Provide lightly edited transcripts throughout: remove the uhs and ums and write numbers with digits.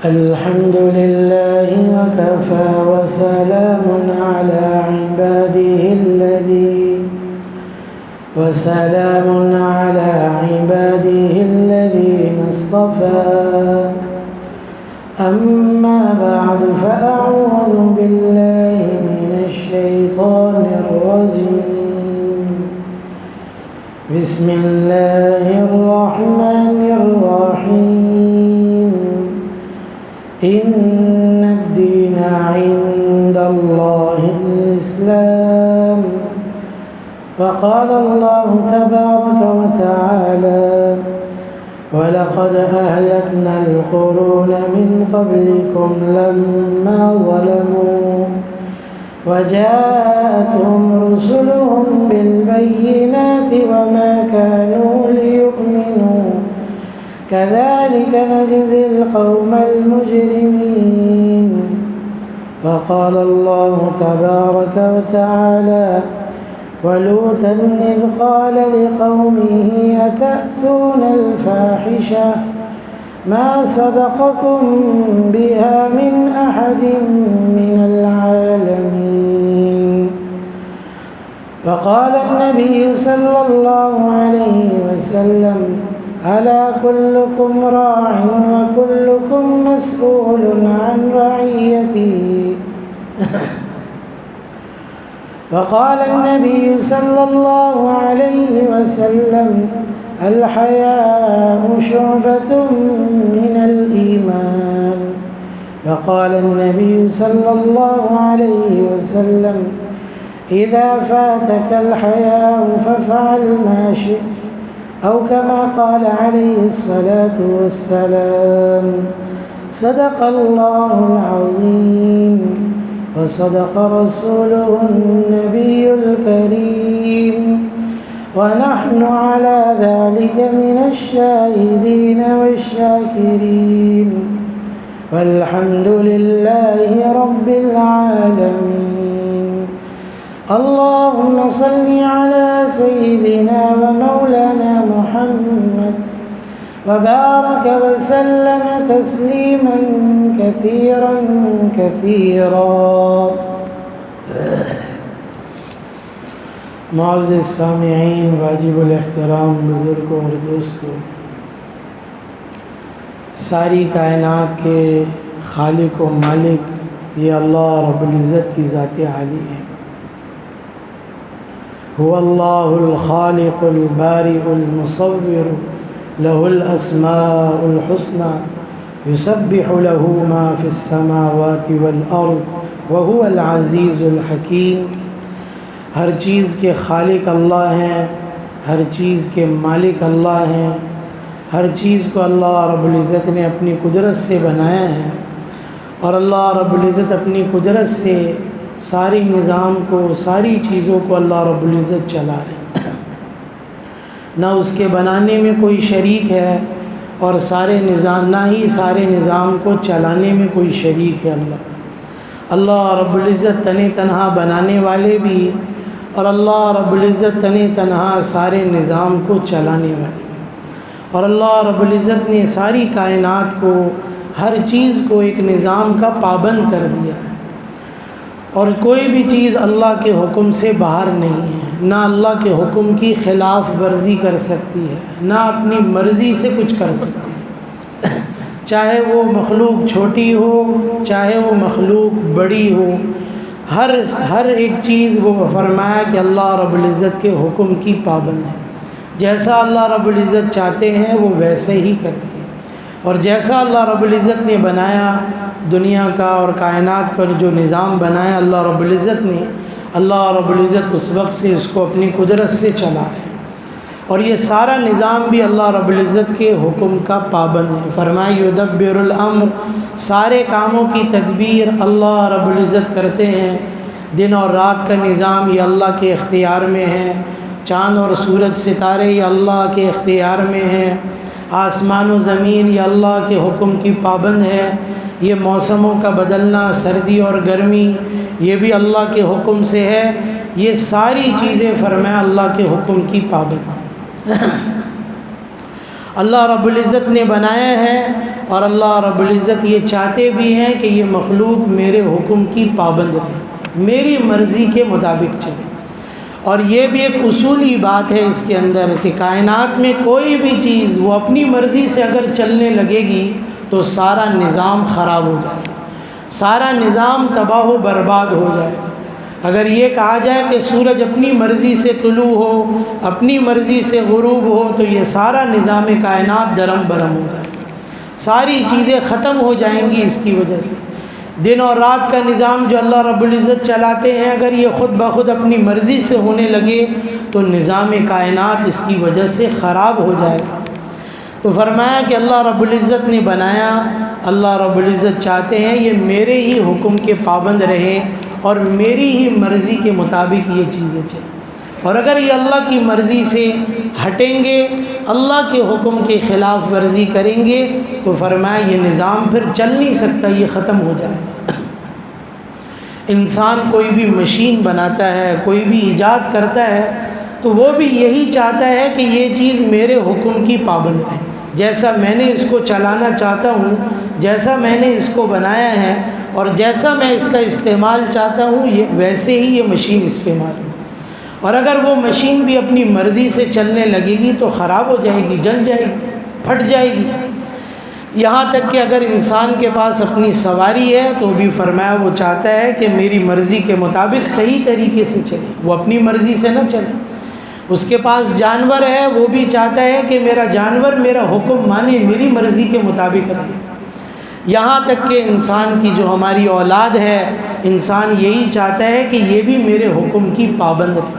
الحمد لله وكفى وسلام على عباده الذين اصطفى أما بعد فأعوذ بالله من الشيطان الرجيم بسم الله الرحمن الرحيم إن الدين عند الله الإسلام وقال الله تبارك وتعالى ولقد أهلكنا القرون من قبلكم لما ظلموا وجاءتهم رسلهم بالبينات وما كانوا ليؤمنوا كذلك نجزي القوم المجرمين وقال الله تبارك وتعالى ولوطا إذ قال لقومه أتأتون الفاحشة ما سبقكم بها من أحد من العالمين وقال النبي صلى الله عليه وسلم ألا كلكم راع وكلكم مسؤول عن رعيته وقال النبي صلى الله عليه وسلم الحياء شعبة من الإيمان وقال النبي صلى الله عليه وسلم إذا فاتك الحياء فافعل ما شئت أو كما قال عليه الصلاة والسلام صدق الله العظيم وصدق رسوله النبي الكريم ونحن على ذلك من الشاهدين والشاكرين والحمد لله رب العالمين اللهم صل على سيدنا ومولانا محمد وبارك وسلم تسليما كثيرا كثيرا. معزز سامعین، واجب الاحترام بزرگوں اور دوستوں، ساری کائنات کے خالق و مالک یہ اللہ رب العزت کی ذات عالی ہے. هو اللہ الخالق البارئ المصور له الاسماء الحسنى يسبح له ما في السماوات والارض وهو العزیز الحکیم. ہر چیز کے خالق اللہ ہیں، ہر چیز کے مالک اللہ ہیں، ہر چیز کو اللہ رب العزت نے اپنی قدرت سے بنایا ہے، اور اللہ رب العزت اپنی قدرت سے ساری نظام کو، ساری چیزوں کو اللہ رب العزت چلا رہے ہیں. نہ اس کے بنانے میں کوئی شریک ہے اور نہ ہی سارے نظام کو چلانے میں کوئی شریک ہے. اللہ رب العزت تنہا بنانے والے بھی، اور اللہ رب العزت تنہا سارے نظام کو چلانے والے بھی. اور اللہ رب العزت نے ساری کائنات کو، ہر چیز کو ایک نظام کا پابند کر دیا ہے، اور کوئی بھی چیز اللہ کے حکم سے باہر نہیں ہے. نہ اللہ کے حکم کی خلاف ورزی کر سکتی ہے، نہ اپنی مرضی سے کچھ کر سکتی ہے. چاہے وہ مخلوق چھوٹی ہو، چاہے وہ مخلوق بڑی ہو، ہر ایک چیز وہ فرمایا کہ اللہ رب العزت کے حکم کی پابند ہے. جیسا اللہ رب العزت چاہتے ہیں وہ ویسے ہی کرتے ہیں. اور جیسا اللہ رب العزت نے بنایا دنیا کا اور کائنات کا جو نظام بنایا اللہ رب العزت نے، اللہ رب العزت اس وقت سے اس کو اپنی قدرت سے چلا رہے ہیں. اور یہ سارا نظام بھی اللہ رب العزت کے حکم کا پابند ہے. فرمایا یدبر الامر، سارے کاموں کی تدبیر اللہ رب العزت کرتے ہیں. دن اور رات کا نظام یہ اللہ کے اختیار میں ہے. چاند اور سورج ستارے یہ اللہ کے اختیار میں ہیں. آسمان و زمین یہ اللہ کے حکم کی پابند ہے. یہ موسموں کا بدلنا، سردی اور گرمی، یہ بھی اللہ کے حکم سے ہے. یہ ساری چیزیں فرمایا اللہ کے حکم کی پابند. اللہ رب العزت نے بنایا ہے اور اللہ رب العزت یہ چاہتے بھی ہیں کہ یہ مخلوق میرے حکم کی پابند رہے، میری مرضی کے مطابق چلے۔ اور یہ بھی ایک اصولی بات ہے اس کے اندر کہ کائنات میں کوئی بھی چیز وہ اپنی مرضی سے اگر چلنے لگے گی تو سارا نظام خراب ہو جائے گا، سارا نظام تباہ و برباد ہو جائے گا۔ اگر یہ کہا جائے کہ سورج اپنی مرضی سے طلوع ہو، اپنی مرضی سے غروب ہو، تو یہ سارا نظام کائنات درم برم ہو جائے گا، ساری چیزیں ختم ہو جائیں گی اس کی وجہ سے۔ دن اور رات کا نظام جو اللہ رب العزت چلاتے ہیں، اگر یہ خود بخود اپنی مرضی سے ہونے لگے تو نظام کائنات اس کی وجہ سے خراب ہو جائے گا۔ تو فرمایا کہ اللہ رب العزت نے بنایا، اللہ رب العزت چاہتے ہیں یہ میرے ہی حکم کے پابند رہیں اور میری ہی مرضی کے مطابق یہ چیزیں چلیں۔ اور اگر یہ اللہ کی مرضی سے ہٹیں گے، اللہ کے حکم کے خلاف ورزی کریں گے، تو فرمایا یہ نظام پھر چل نہیں سکتا، یہ ختم ہو جائے گا۔ انسان کوئی بھی مشین بناتا ہے، کوئی بھی ایجاد کرتا ہے، تو وہ بھی یہی چاہتا ہے کہ یہ چیز میرے حکم کی پابند رہے، جیسا میں نے اس کو چلانا چاہتا ہوں، جیسا میں نے اس کو بنایا ہے اور جیسا میں اس کا استعمال چاہتا ہوں، ویسے ہی یہ مشین استعمال ہو۔ اور اگر وہ مشین بھی اپنی مرضی سے چلنے لگے گی تو خراب ہو جائے گی، جل جائے گی، پھٹ جائے گی۔ یہاں تک کہ اگر انسان کے پاس اپنی سواری ہے تو بھی فرمایا وہ چاہتا ہے کہ میری مرضی کے مطابق صحیح طریقے سے چلے، وہ اپنی مرضی سے نہ چلے۔ اس کے پاس جانور ہے، وہ بھی چاہتا ہے کہ میرا جانور میرا حکم مانے، میری مرضی کے مطابق رہے۔ یہاں تک کہ انسان کی جو ہماری اولاد ہے، انسان یہی چاہتا ہے کہ یہ بھی میرے حکم کی پابند رہے۔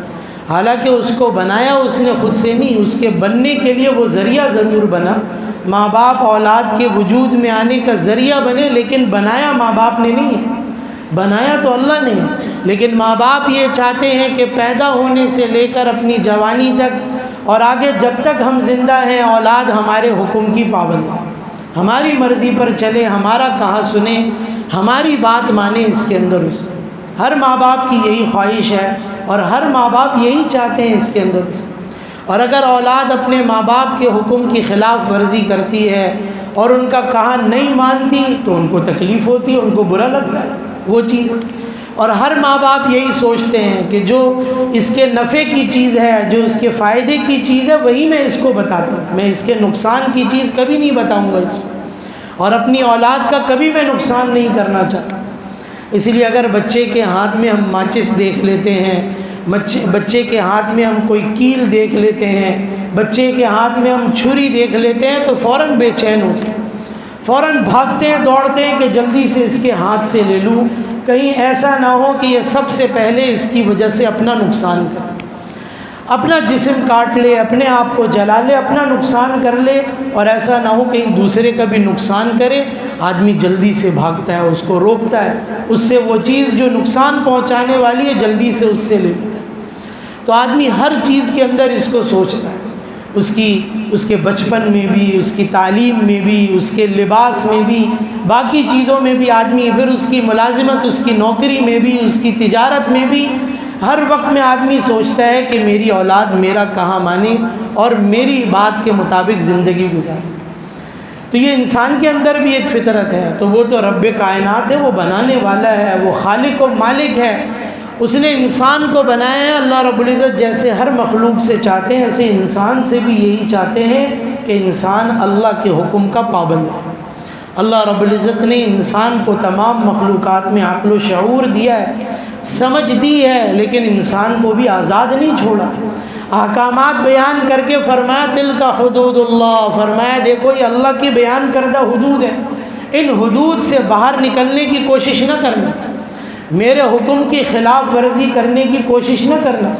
حالانکہ اس کو بنایا اس نے خود سے نہیں، اس کے بننے کے لیے وہ ذریعہ ضرور بنا۔ ماں باپ اولاد کے وجود میں آنے کا ذریعہ بنے، لیکن بنایا ماں باپ نے نہیں ہے، بنایا تو اللہ نے ہے۔ لیکن ماں باپ یہ چاہتے ہیں کہ پیدا ہونے سے لے کر اپنی جوانی تک اور آگے جب تک ہم زندہ ہیں، اولاد ہمارے حکم کی پابند ہے، ہماری مرضی پر چلے، ہمارا کہا سنے، ہماری بات مانے اس کے اندر۔ اس میں ہر ماں باپ کی یہی خواہش ہے اور ہر ماں باپ یہی چاہتے ہیں اس کے اندر۔ اور اگر اولاد اپنے ماں باپ کے حکم کی خلاف ورزی کرتی ہے اور ان کا کہا نہیں مانتی تو ان کو تکلیف ہوتی ہے، ان کو برا لگتا ہے وہ چیز۔ اور ہر ماں باپ یہی سوچتے ہیں کہ جو اس کے نفع کی چیز ہے، جو اس کے فائدے کی چیز ہے، وہی میں اس کو بتاتا ہوں، میں اس کے نقصان کی چیز کبھی نہیں بتاؤں گا اس کو، اور اپنی اولاد کا کبھی میں نقصان نہیں کرنا چاہتا۔ اس لیے اگر بچے کے ہاتھ میں ہم ماچس دیکھ لیتے ہیں، بچے کے ہاتھ میں ہم کوئی کیل دیکھ لیتے ہیں، بچے کے ہاتھ میں ہم چھری دیکھ لیتے ہیں، تو فوراً بے چین ہوتے ہیں، فوراً بھاگتے ہیں، دوڑتے ہیں کہ جلدی سے اس کے ہاتھ سے لے لوں، کہیں ایسا نہ ہو کہ یہ سب سے پہلے اس کی وجہ سے اپنا نقصان کرے، اپنا جسم کاٹ لے، اپنے آپ کو جلا لے، اپنا نقصان کر لے، اور ایسا نہ ہو کہیں دوسرے کا بھی نقصان کرے۔ آدمی جلدی سے بھاگتا ہے، اس کو روکتا ہے، اس سے وہ چیز جو نقصان پہنچانے والی ہے جلدی سے اس سے لے لیتا ہے۔ تو آدمی ہر چیز کے اندر اس کو سوچتا ہے، اس کے بچپن میں بھی، اس کی تعلیم میں بھی، اس کے لباس میں بھی، باقی چیزوں میں بھی آدمی، پھر اس کی ملازمت، اس کی نوکری میں بھی، اس کی تجارت میں بھی، ہر وقت میں آدمی سوچتا ہے کہ میری اولاد میرا کہا مانے اور میری بات کے مطابق زندگی گزارے۔ تو یہ انسان کے اندر بھی ایک فطرت ہے، تو وہ تو رب کائنات ہے، وہ بنانے والا ہے، وہ خالق و مالک ہے، اس نے انسان کو بنایا ہے۔ اللہ رب العزت جیسے ہر مخلوق سے چاہتے ہیں، ایسے انسان سے بھی یہی چاہتے ہیں کہ انسان اللہ کے حکم کا پابند رہے۔ اللہ رب العزت نے انسان کو تمام مخلوقات میں عقل و شعور دیا ہے، سمجھ دی ہے، لیکن انسان کو بھی آزاد نہیں چھوڑا۔ احکامات بیان کر کے فرمایا تلک حدود اللہ، فرمایا دیکھو یہ اللہ کی بیان کردہ حدود ہے، ان حدود سے باہر نکلنے کی کوشش نہ کرنا، میرے حکم کی خلاف ورزی کرنے کی کوشش نہ کرنا۔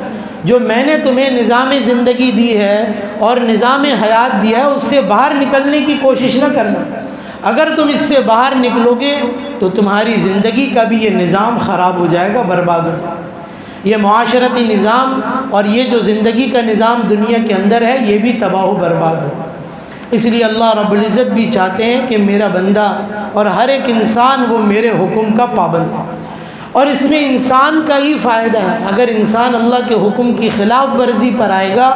جو میں نے تمہیں نظام زندگی دی ہے اور نظام حیات دیا ہے، اس سے باہر نکلنے کی کوشش نہ کرنا۔ اگر تم اس سے باہر نکلو گے تو تمہاری زندگی کا بھی یہ نظام خراب ہو جائے گا، برباد ہو جائے گا۔ یہ معاشرتی نظام اور یہ جو زندگی کا نظام دنیا کے اندر ہے، یہ بھی تباہ و برباد ہوگا۔ اس لیے اللہ رب العزت بھی چاہتے ہیں کہ میرا بندہ اور ہر ایک انسان وہ میرے حکم کا پابند ہے، اور اس میں انسان کا ہی فائدہ ہے۔ اگر انسان اللہ کے حکم کی خلاف ورزی پر آئے گا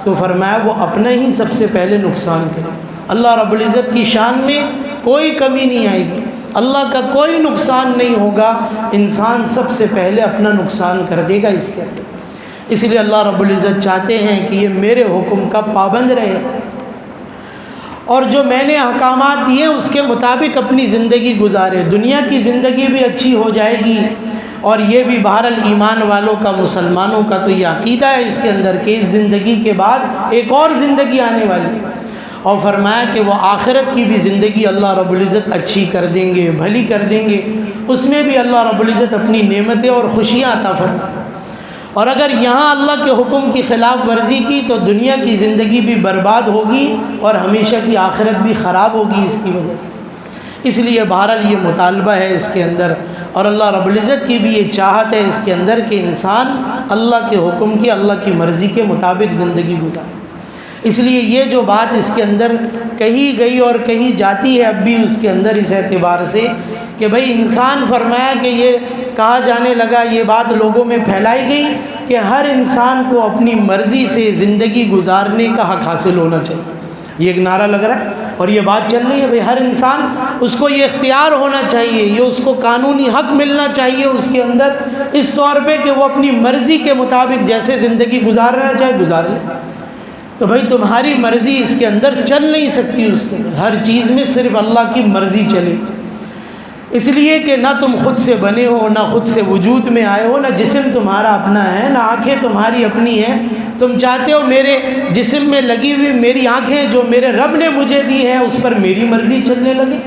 تو فرمایا وہ اپنا ہی سب سے پہلے نقصان کرے۔ اللہ رب العزت کی شان میں کوئی کمی نہیں آئے گی، اللہ کا کوئی نقصان نہیں ہوگا، انسان سب سے پہلے اپنا نقصان کر دے گا اس کے اندر۔ اس لیے اللہ رب العزت چاہتے ہیں کہ یہ میرے حکم کا پابند رہے اور جو میں نے احکامات دیے اس کے مطابق اپنی زندگی گزارے، دنیا کی زندگی بھی اچھی ہو جائے گی۔ اور یہ بھی بہرحال ایمان والوں کا، مسلمانوں کا تو یہ عقیدہ ہے اس کے اندر کہ اس زندگی کے بعد ایک اور زندگی آنے والی ہے، اور فرمایا کہ وہ آخرت کی بھی زندگی اللہ رب العزت اچھی کر دیں گے، بھلی کر دیں گے، اس میں بھی اللہ رب العزت اپنی نعمتیں اور خوشیاں عطا فرمائیں۔ اور اگر یہاں اللہ کے حکم کی خلاف ورزی کی تو دنیا کی زندگی بھی برباد ہوگی اور ہمیشہ کی آخرت بھی خراب ہوگی اس کی وجہ سے۔ اس لیے بہرحال یہ مطالبہ ہے اس کے اندر، اور اللہ رب العزت کی بھی یہ چاہت ہے اس کے اندر کہ انسان اللہ کے حکم کی، اللہ کی مرضی کے مطابق زندگی گزارے۔ اس لیے یہ جو بات اس کے اندر کہی گئی اور کہی جاتی ہے اب بھی اس کے اندر اس اعتبار سے کہ بھئی انسان، فرمایا کہ یہ کہا جانے لگا، یہ بات لوگوں میں پھیلائی گئی کہ ہر انسان کو اپنی مرضی سے زندگی گزارنے کا حق حاصل ہونا چاہیے۔ یہ ایک نعرہ لگ رہا ہے اور یہ بات چل رہی ہے، بھئی ہر انسان اس کو یہ اختیار ہونا چاہیے، یہ اس کو قانونی حق ملنا چاہیے اس کے اندر، اس طور پہ کہ وہ اپنی مرضی کے مطابق جیسے زندگی گزارنا چاہے گزار لے۔ تو بھئی تمہاری مرضی اس کے اندر چل نہیں سکتی، اس کے اندر ہر چیز میں صرف اللہ کی مرضی چلے، اس لیے کہ نہ تم خود سے بنے ہو، نہ خود سے وجود میں آئے ہو، نہ جسم تمہارا اپنا ہے، نہ آنکھیں تمہاری اپنی ہیں۔ تم چاہتے ہو میرے جسم میں لگی ہوئی میری آنکھیں جو میرے رب نے مجھے دی ہیں اس پر میری مرضی چلنے لگے،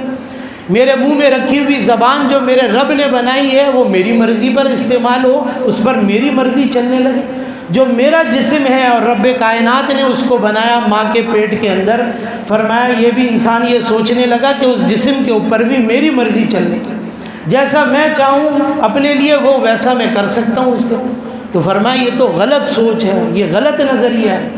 میرے منہ میں رکھی ہوئی زبان جو میرے رب نے بنائی ہے وہ میری مرضی پر استعمال ہو، اس پر میری مرضی چلنے لگے۔ جو میرا جسم ہے اور رب کائنات نے اس کو بنایا ماں کے پیٹ کے اندر، فرمایا یہ بھی انسان یہ سوچنے لگا کہ اس جسم کے اوپر بھی میری مرضی چلنے، جیسا میں چاہوں اپنے لیے وہ ویسا میں کر سکتا ہوں اس کے۔ تو فرمایا یہ تو غلط سوچ ہے، یہ غلط نظریہ ہے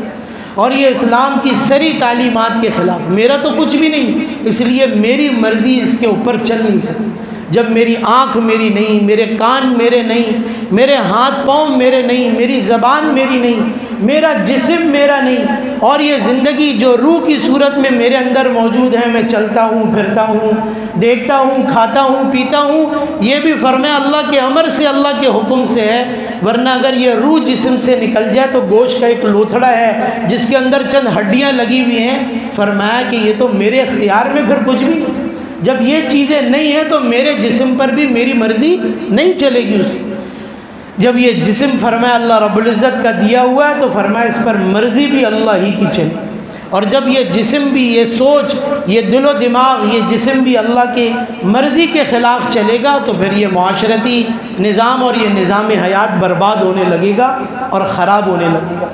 اور یہ اسلام کی سری تعلیمات کے خلاف، میرا تو کچھ بھی نہیں، اس لیے میری مرضی اس کے اوپر چل نہیں سکتی۔ جب میری آنکھ میری نہیں، میرے کان میرے نہیں، میرے ہاتھ پاؤں میرے نہیں، میری زبان میری نہیں، میرا جسم میرا نہیں، اور یہ زندگی جو روح کی صورت میں میرے اندر موجود ہے، میں چلتا ہوں، پھرتا ہوں، دیکھتا ہوں، کھاتا ہوں، پیتا ہوں، یہ بھی فرمایا اللہ کے امر سے، اللہ کے حکم سے ہے، ورنہ اگر یہ روح جسم سے نکل جائے تو گوشت کا ایک لوتھڑا ہے جس کے اندر چند ہڈیاں لگی ہوئی ہیں، فرمایا کہ یہ تو میرے اختیار میں پھر کچھ بھی نہیں۔ جب یہ چیزیں نہیں ہیں تو میرے جسم پر بھی میری مرضی نہیں چلے گی اس کی۔ جب یہ جسم فرمایا اللہ رب العزت کا دیا ہوا ہے تو فرمایا اس پر مرضی بھی اللہ ہی کی چلے، اور جب یہ جسم بھی، یہ سوچ، یہ دل و دماغ، یہ جسم بھی اللہ کے مرضی کے خلاف چلے گا تو پھر یہ معاشرتی نظام اور یہ نظام حیات برباد ہونے لگے گا اور خراب ہونے لگے گا۔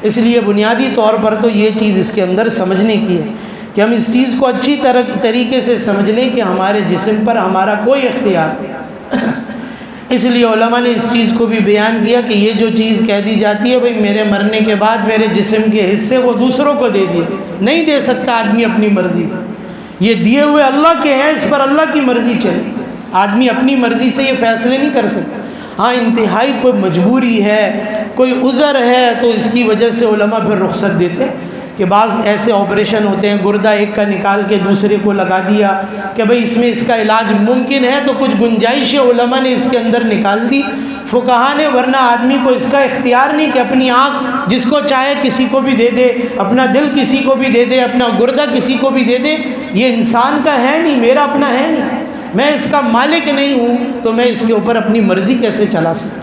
اس لیے بنیادی طور پر تو یہ چیز اس کے اندر سمجھنے کی ہے کہ ہم اس چیز کو اچھی طریقے سے سمجھ لیں کہ ہمارے جسم پر ہمارا کوئی اختیار نہیں۔ اس لیے علماء نے اس چیز کو بھی بیان کیا کہ یہ جو چیز کہہ دی جاتی ہے بھئی میرے مرنے کے بعد میرے جسم کے حصے وہ دوسروں کو دے دیے، نہیں دے سکتا آدمی اپنی مرضی سے، یہ دیے ہوئے اللہ کے ہیں، اس پر اللہ کی مرضی چلے، آدمی اپنی مرضی سے یہ فیصلے نہیں کر سکتا۔ ہاں انتہائی کوئی مجبوری ہے، کوئی عذر ہے تو اس کی وجہ سے علماء پھر رخصت دیتے ہیں کہ بعض ایسے آپریشن ہوتے ہیں، گردہ ایک کا نکال کے دوسرے کو لگا دیا کہ بھئی اس میں اس کا علاج ممکن ہے، تو کچھ گنجائش علماء نے اس کے اندر نکال دی فقہا نے، ورنہ آدمی کو اس کا اختیار نہیں کہ اپنی آنکھ جس کو چاہے کسی کو بھی دے دے، اپنا دل کسی کو بھی دے دے، اپنا گردہ کسی کو بھی دے دے۔ یہ انسان کا ہے نہیں، میرا اپنا ہے نہیں، میں اس کا مالک نہیں ہوں، تو میں اس کے اوپر اپنی مرضی کیسے چلا سکتا؟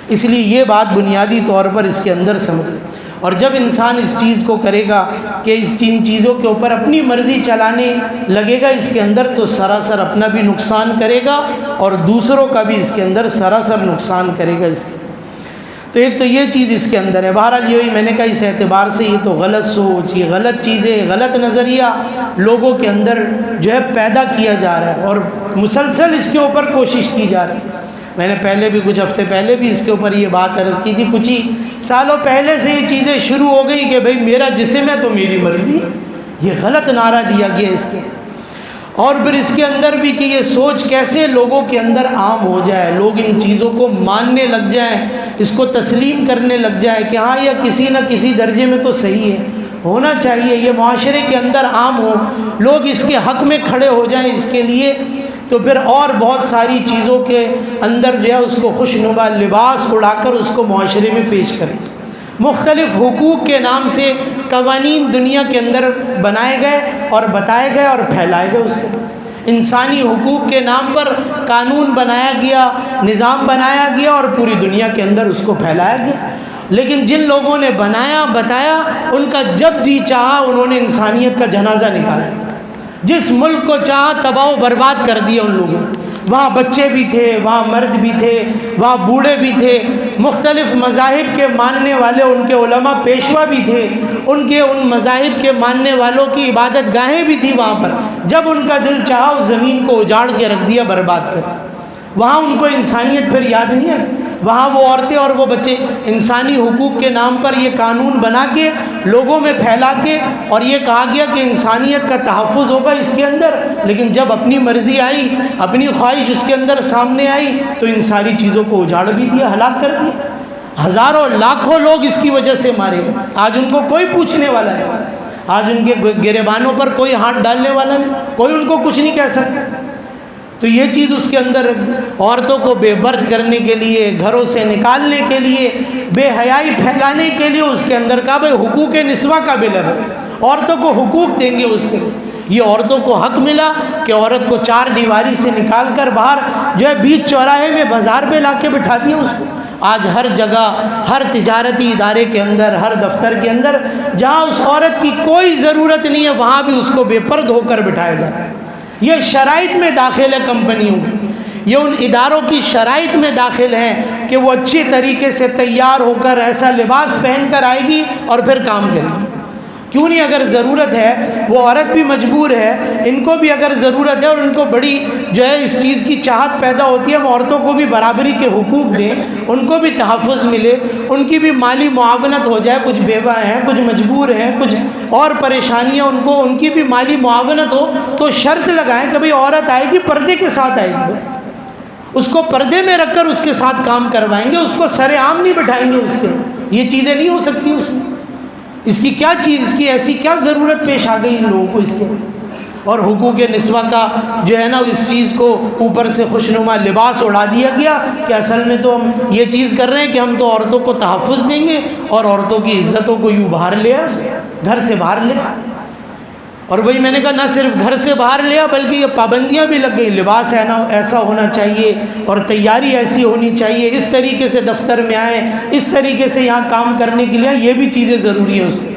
اس لیے یہ بات بنیادی طور پر اس کے اندر سمجھ لیں، اور جب انسان اس چیز کو کرے گا کہ اس تین چیزوں کے اوپر اپنی مرضی چلانے لگے گا اس کے اندر، تو سراسر اپنا بھی نقصان کرے گا اور دوسروں کا بھی اس کے اندر سراسر نقصان کرے گا اس کے اندر۔ تو ایک تو یہ چیز اس کے اندر ہے۔ بہرحال یہی میں نے کہا اس اعتبار سے یہ تو غلط سوچ، یہ غلط چیزیں، غلط نظریہ لوگوں کے اندر جو ہے پیدا کیا جا رہا ہے اور مسلسل اس کے اوپر کوشش کی جا رہی ہے۔ میں نے پہلے بھی کچھ ہفتے پہلے بھی اس کے اوپر یہ بات عرض کی تھی، کچھ ہی سالوں پہلے سے یہ چیزیں شروع ہو گئی کہ بھئی میرا جسم ہے تو میری مرضی ہے، یہ غلط نعرہ دیا گیا اس کے، اور پھر اس کے اندر بھی کہ یہ سوچ کیسے لوگوں کے اندر عام ہو جائے، لوگ ان چیزوں کو ماننے لگ جائیں، اس کو تسلیم کرنے لگ جائیں کہ ہاں یہ کسی نہ کسی درجے میں تو صحیح ہے، ہونا چاہیے، یہ معاشرے کے اندر عام ہو، لوگ اس کے حق میں کھڑے ہو جائیں اس کے لیے، تو پھر اور بہت ساری چیزوں کے اندر جو ہے اس کو خوشنما لباس اڑا کر اس کو معاشرے میں پیش کریں۔ مختلف حقوق کے نام سے قوانین دنیا کے اندر بنائے گئے اور بتائے گئے اور پھیلائے گئے، اس کے انسانی حقوق کے نام پر قانون بنایا گیا، نظام بنایا گیا اور پوری دنیا کے اندر اس کو پھیلایا گیا۔ لیکن جن لوگوں نے بنایا بتایا، ان کا جب جی چاہا انہوں نے انسانیت کا جنازہ نکالا، جس ملک کو چاہا تباہ و برباد کر دیا ان لوگوں نے۔ وہاں بچے بھی تھے، وہاں مرد بھی تھے، وہاں بوڑھے بھی تھے، مختلف مذاہب کے ماننے والے ان کے علماء پیشوا بھی تھے، ان مذاہب کے ماننے والوں کی عبادت گاہیں بھی تھی وہاں پر۔ جب ان کا دل چاہا اس زمین کو اجاڑ کے رکھ دیا، برباد کر دیا۔ وہاں ان کو انسانیت پھر یاد نہیں ہے، وہاں وہ عورتیں اور وہ بچے انسانی حقوق کے نام پر یہ قانون بنا کے لوگوں میں پھیلا کے، اور یہ کہا گیا کہ انسانیت کا تحفظ ہوگا اس کے اندر، لیکن جب اپنی مرضی آئی، اپنی خواہش اس کے اندر سامنے آئی تو ان ساری چیزوں کو اجاڑ بھی دیا، ہلاک کر دیا۔ ہزاروں لاکھوں لوگ اس کی وجہ سے مارے گئے۔ آج ان کو کوئی پوچھنے والا نہیں، آج ان کے گریبانوں پر کوئی ہاتھ ڈالنے والا نہیں، کوئی ان کو کچھ نہیں کہہ سکتا۔ تو یہ چیز اس کے اندر عورتوں کو بے برد کرنے کے لیے، گھروں سے نکالنے کے لیے، بے حیائی پھیلانے کے لیے اس کے اندر کہا بھائی حقوق نسواں کا بل ہے، عورتوں کو حقوق دیں گے اس کے لیے۔ یہ عورتوں کو حق ملا کہ عورت کو چار دیواری سے نکال کر باہر جو ہے بیچ چوراہے میں بازار پہ لا کے بٹھا دیا اس کو۔ آج ہر جگہ، ہر تجارتی ادارے کے اندر، ہر دفتر کے اندر جہاں اس عورت کی کوئی ضرورت نہیں ہے وہاں بھی اس کو بے پرد ہو کر بٹھایا جاتا ہے۔ یہ شرائط میں داخل ہے کمپنیوں کی، یہ ان اداروں کی شرائط میں داخل ہیں کہ وہ اچھی طریقے سے تیار ہو کر ایسا لباس پہن کر آئے گی اور پھر کام کرے گی۔ کیوں نہیں؟ اگر ضرورت ہے، وہ عورت بھی مجبور ہے، ان کو بھی اگر ضرورت ہے اور ان کو بڑی جو ہے اس چیز کی چاہت پیدا ہوتی ہے ہم عورتوں کو بھی برابری کے حقوق دیں، ان کو بھی تحفظ ملے، ان کی بھی مالی معاونت ہو جائے، کچھ بیوہ ہیں، کچھ مجبور ہیں، کچھ اور پریشانیاں ان کی بھی مالی معاونت ہو، تو شرط لگائیں کہ بھئی عورت آئے گی پردے کے ساتھ آئے گی، اس کو پردے میں رکھ کر اس کے ساتھ کام کروائیں گے، اس کو سر عام نہیں بٹھائیں گے اس کے۔ یہ چیزیں نہیں ہو سکتی اس میں۔ اس کی کیا چیز، اس کی ایسی کیا ضرورت پیش آ گئی ان لوگوں کو اس کے؟ اور حقوق نسواں کا جو ہے نا اس چیز کو اوپر سے خوشنما لباس اڑا دیا گیا کہ اصل میں تو ہم یہ چیز کر رہے ہیں کہ ہم تو عورتوں کو تحفظ دیں گے اور عورتوں کی عزتوں کو یوں باہر لے آئے، گھر سے باہر لے آئے۔ اور وہی میں نے کہا نہ صرف گھر سے باہر لیا بلکہ یہ پابندیاں بھی لگ گئی، لباس ہے نا ایسا ہونا چاہیے اور تیاری ایسی ہونی چاہیے، اس طریقے سے دفتر میں آئیں، اس طریقے سے یہاں کام کرنے کے لیے، یہ بھی چیزیں ضروری ہیں اس کی۔